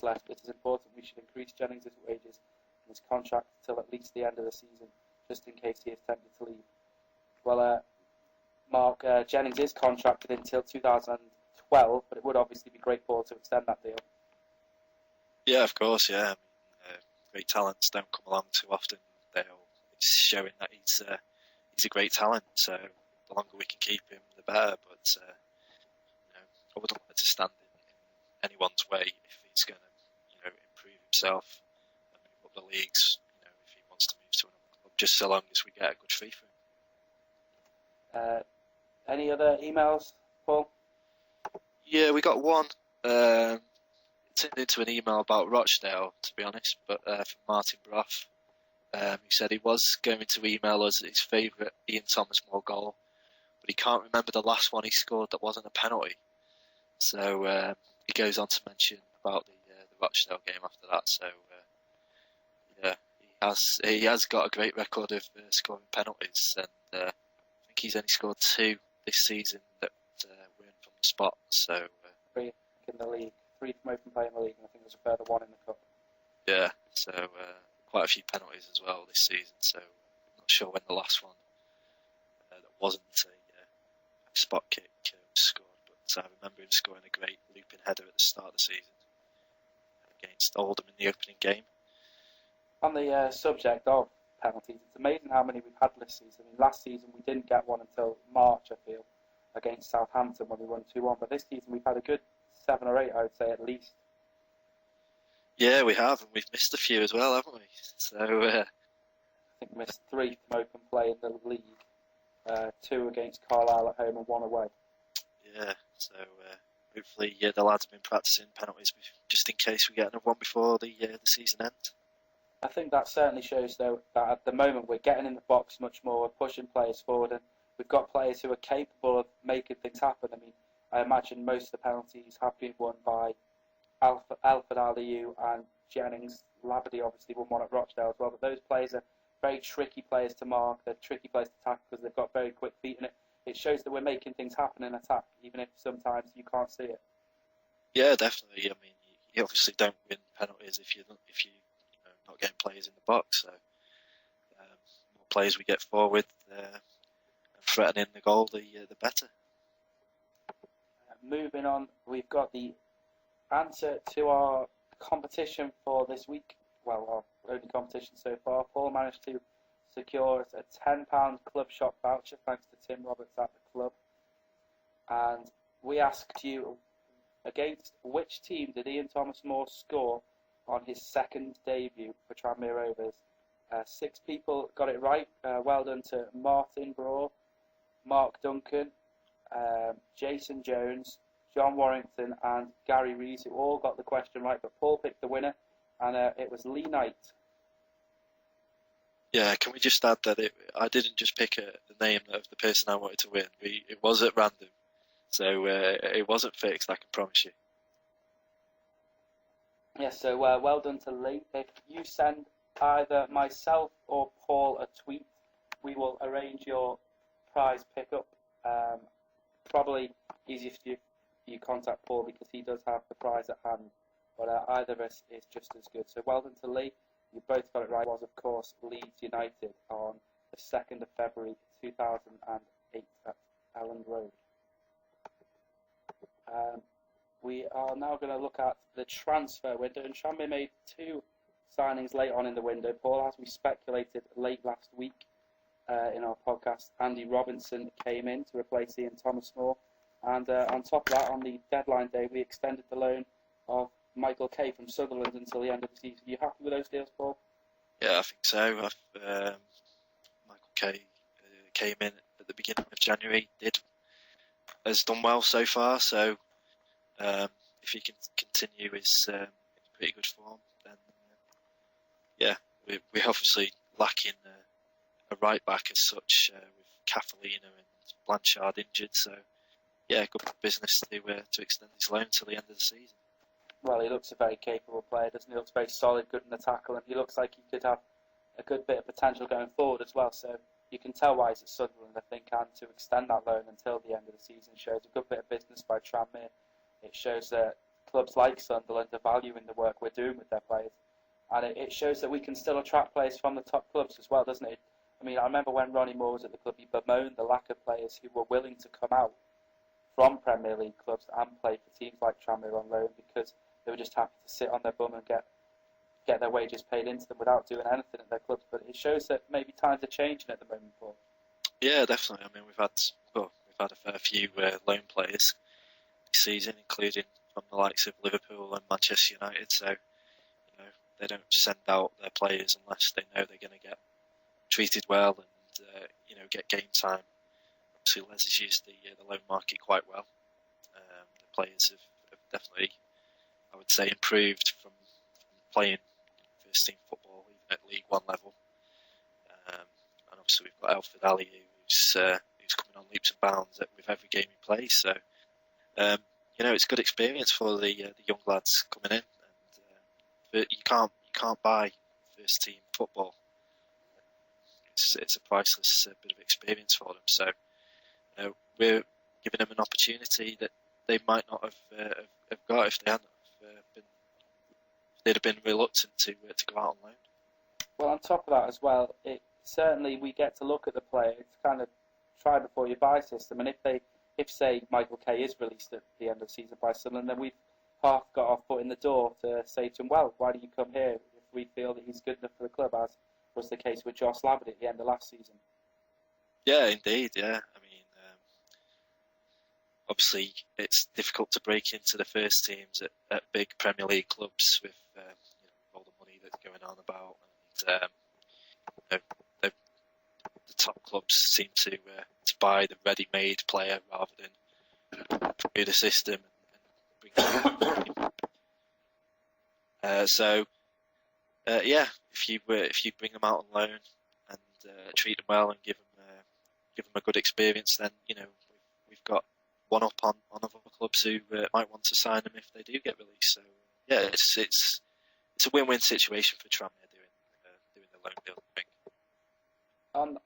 left, it is important we should increase Jennings' wages and his contract till at least the end of the season, just in case he is tempted to leave. Well, Mark, Jennings is contracted until 2012, but it would obviously be great for to extend that deal. Yeah, of course, yeah. I mean, great talents don't come along too often. It's showing that he's a great talent, so the longer we can keep him, the better. But I wouldn't like to stand in anyone's way if he's going to, improve himself and move up the leagues. If he wants to move to another club, just so long as we get a good fee for him. Any other emails, Paul? Yeah, we got one. It turned into an email about Rochdale, to be honest, but from Martin Brough. He said he was going to email us his favourite Ian Thomas Moore goal, but he can't remember the last one he scored that wasn't a penalty. So he goes on to mention about the Rochdale game after that. So he has got a great record of scoring penalties, and I think he's only scored 2 this season that were in from the spot. So 3 in the league, 3 from open play in the league, and I think there's a further 1 in the cup. Yeah, so quite a few penalties as well this season. So I'm not sure when the last one that wasn't a spot kick scored, but I remember him scoring a great looping header at the start of the season against Oldham in the opening game. On the subject of penalties, it's amazing how many we've had this season. I mean, last season we didn't get one until March, I feel, against Southampton when we won 2-1. But this season we've had a good 7 or 8, I would say, at least. Yeah, we have, and we've missed a few as well, haven't we? So I think we missed 3 from open play in the league, 2 against Carlisle at home and 1 away. Yeah, so hopefully the lads have been practising penalties just in case we get another one before the season ends. I think that certainly shows, though, that at the moment we're getting in the box much more, we're pushing players forward, and we've got players who are capable of making things happen. I mean, I imagine most of the penalties have been won by Alfred Aliou and Jennings. Labadie obviously won one at Rochdale as well, but those players are very tricky players to mark. They're tricky players to tackle because they've got very quick feet, and it shows that we're making things happen in attack, even if sometimes you can't see it. Yeah, definitely. I mean, you obviously don't win penalties if you're not getting players in the box. So more players we get forward and threatening the goal, the better. Moving on, we've got the answer to our competition for this week. Well, our only competition so far. Paul managed to secure a £10 club shop voucher thanks to Tim Roberts at the club. And we asked you, against which team did Ian Thomas Moore score on his second debut for Tranmere Rovers? 6 people got it right. Well done to Martin Braw, Mark Duncan, Jason Jones, John Warrington and Gary Rees, who all got the question right, but Paul picked the winner, and it was Lee Knight. Yeah, can we just add that I didn't just pick the name of the person I wanted to win. It was at random, so it wasn't fixed, I can promise you. Yes, so well done to Lee. If you send either myself or Paul a tweet, we will arrange your prize pickup. Probably easiest if you contact Paul because he does have the prize at hand, but either of us is just as good. So well done to Lee. You both got it right. It was, of course, Leeds United on the 2nd of February 2008 at Elland Road. We are now going to look at the transfer window, and Tranmere made 2 signings late on in the window. Paul, as we speculated late last week in our podcast, Andy Robinson came in to replace Ian Thomas Moore, and on top of that, on the deadline day, we extended the loan of Michael Kay from Sutherland until the end of the season. Are you happy with those deals, Paul? Yeah, I think so. Michael Kay came in at the beginning of January, has done well so far, so if he can continue his pretty good form, then we're obviously lacking a right back as such with Catalina and Blanchard injured, so good business to extend his loan till the end of the season. Well, he looks a very capable player, doesn't he? He looks very solid, good in the tackle, and he looks like he could have a good bit of potential going forward as well. So you can tell why he's at Sutherland, I think, and to extend that loan until the end of the season shows a good bit of business by Tranmere. It shows clubs like Sunderland are valuing the work we're doing with their players. And it shows that we can still attract players from the top clubs as well, doesn't it? I mean, I remember when Ronnie Moore was at the club, he bemoaned the lack of players who were willing to come out from Premier League clubs and play for teams like Tranmere on loan, because they were just happy to sit on their bum and get their wages paid into them without doing anything at their clubs. But it shows that maybe times are changing at the moment, Paul. Yeah, definitely. I mean, we've had a fair few loan players this season, including from the likes of Liverpool and Manchester United. So, they don't send out their players unless they know they're going to get treated well and get game time. Obviously, Les has used the loan market quite well. The players have definitely, I would say, improved from playing first team football, even at League One level. And obviously, we've got Alfred Ali, who's coming on leaps and bounds with every game he plays. So, it's good experience for the young lads coming in. But you can't buy first team football. It's a priceless bit of experience for them. So we're giving them an opportunity that they might not have got if they hadn't been. They'd have been reluctant to go out on loan. Well, on top of that as well, certainly we get to look at the player. It's kind of try before you buy system, and if say Michael Kay is released at the end of the season by Sunderland, then we've half got our foot in the door to say to him, well, why do you come here if we feel that he's good enough for the club, as was the case with Josh Laverty at the end of last season? Yeah, indeed, yeah. I mean, obviously it's difficult to break into the first teams at big Premier League clubs with all the money that's going on about, and the top clubs seem to buy the ready-made player rather than through the system and bring if you bring them out on loan and treat them well and give them a good experience, then we've got one up on other clubs who might want to sign them if they do get released. So yeah, it's a win-win situation for Tranmere doing the loan deal, I think.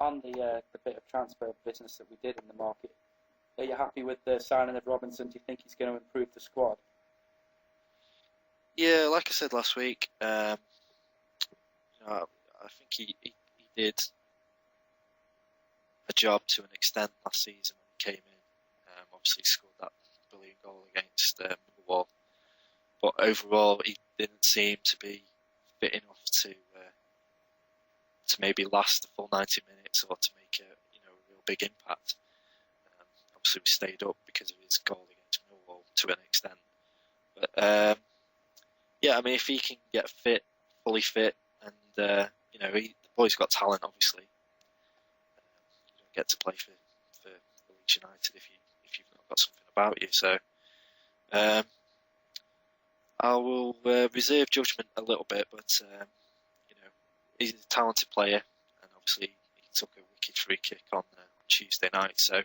On the bit of transfer business that we did in the market, are you happy with the signing of Robinson? Do you think he's going to improve the squad? Yeah, like I said last week, I think he did a job to an extent last season when he came in. Obviously, scored that brilliant goal against Millwall, but overall, he didn't seem to be fit enough to maybe last the full 90 minutes or to make a real big impact. Obviously, we stayed up because of his goal against Millwall to an extent, but. Yeah, I mean, if he can get fully fit, and the boy's got talent. Obviously, you don't get to play for Leeds United if you've not got something about you. So, I will reserve judgment a little bit, but he's a talented player, and obviously he took a wicked free kick on Tuesday night. So,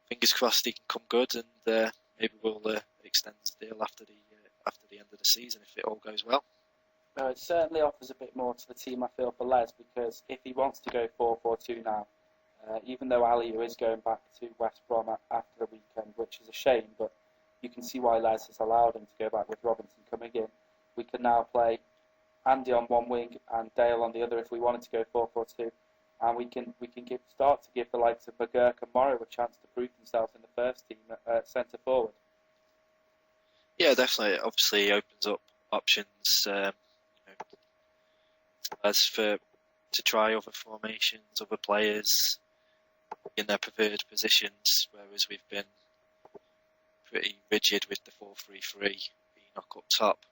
fingers crossed he can come good, and maybe we'll extend his deal after the end of the season if it all goes well. It certainly offers a bit more to the team, I feel, for Les, because if he wants to go 4-4-2 now, even though Aliou is going back to West Brom after the weekend, which is a shame, but you can see why Les has allowed him to go back with Robinson coming in. We can now play Andy on one wing and Dale on the other if we wanted to go 4-4-2, and we can start to give the likes of McGurk and Morrow a chance to prove themselves in the first team at centre forward. Yeah, definitely. It obviously opens up options to try other formations, other players in their preferred positions, whereas we've been pretty rigid with the 4-3-3, Enoch up top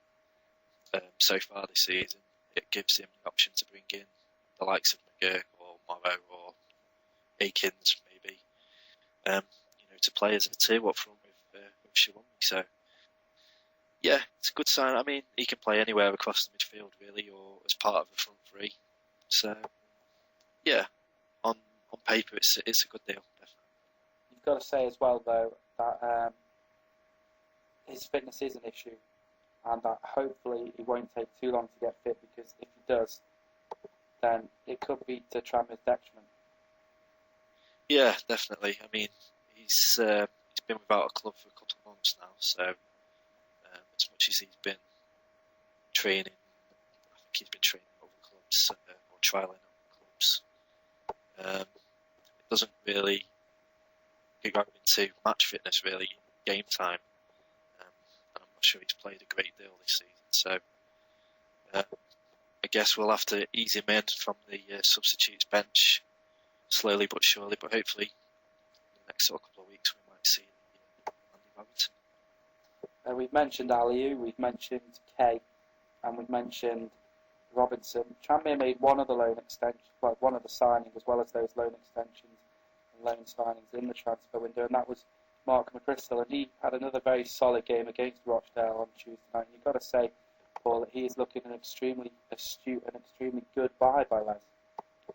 so far this season. It gives him the option to bring in the likes of McGurk or Morrow or Akins, maybe, to play as a two up front with Shawumi. So. Yeah, it's a good sign. I mean, he can play anywhere across the midfield, really, or as part of the front three. So, yeah, on paper, it's a good deal, definitely. You've got to say as well, though, that his fitness is an issue, and that hopefully he won't take too long to get fit, because if he does, then it could be to Tranmere's detriment. Yeah, definitely. I mean, he's been without a club for a couple of months now, so as much as he's been training. I think he's been training over clubs or trialling over clubs. It doesn't really go into match fitness really in game time, and I'm not sure he's played a great deal this season. So I guess we'll have to ease him in from the substitutes bench slowly but surely. But hopefully, in the next couple of weeks, we might see Andy Robertson. We've mentioned Aliu, we've mentioned Kay, and we've mentioned Robinson. Tranmere made one of the loan extension, well, one of the signings, as well as those loan extensions and loan signings in the transfer window, and that was Mark McChrystal, and he had another very solid game against Rochdale on Tuesday night. You've got to say, Paul, that he is looking an extremely astute and extremely good buy by Les.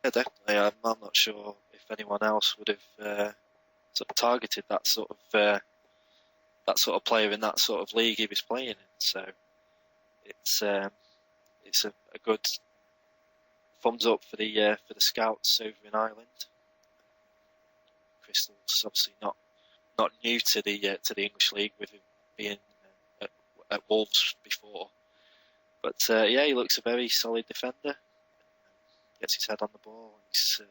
Yeah, definitely. I'm not sure if anyone else would have sort of targeted that sort of player in that sort of league he was playing in. So it's a good thumbs up for the scouts over in Ireland. Crystal's obviously not new to the English league, with him being at Wolves before. But he looks a very solid defender. Gets his head on the ball. He's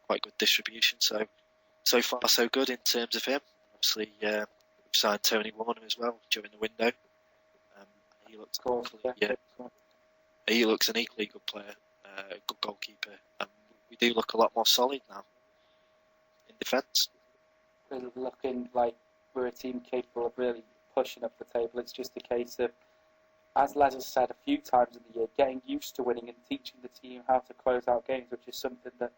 quite good distribution. So far so good in terms of him. Obviously, we've signed Tony Warner as well during the window. He looks he looks an equally good player, a good goalkeeper, and we do look a lot more solid now in defence. We're looking like we're a team capable of really pushing up the table. It's just a case of, as Les has said a few times in the year, getting used to winning and teaching the team how to close out games, which is something that,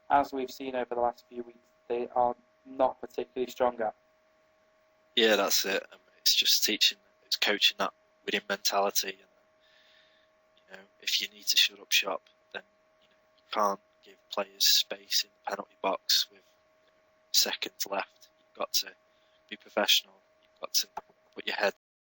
as we've seen over the last few weeks, they are not particularly strong at. Yeah, that's it. It's just teaching, it's coaching that winning mentality. And if you need to shut up shop, then you can't give players space in the penalty box with seconds left. You've got to be professional. You've got to put your head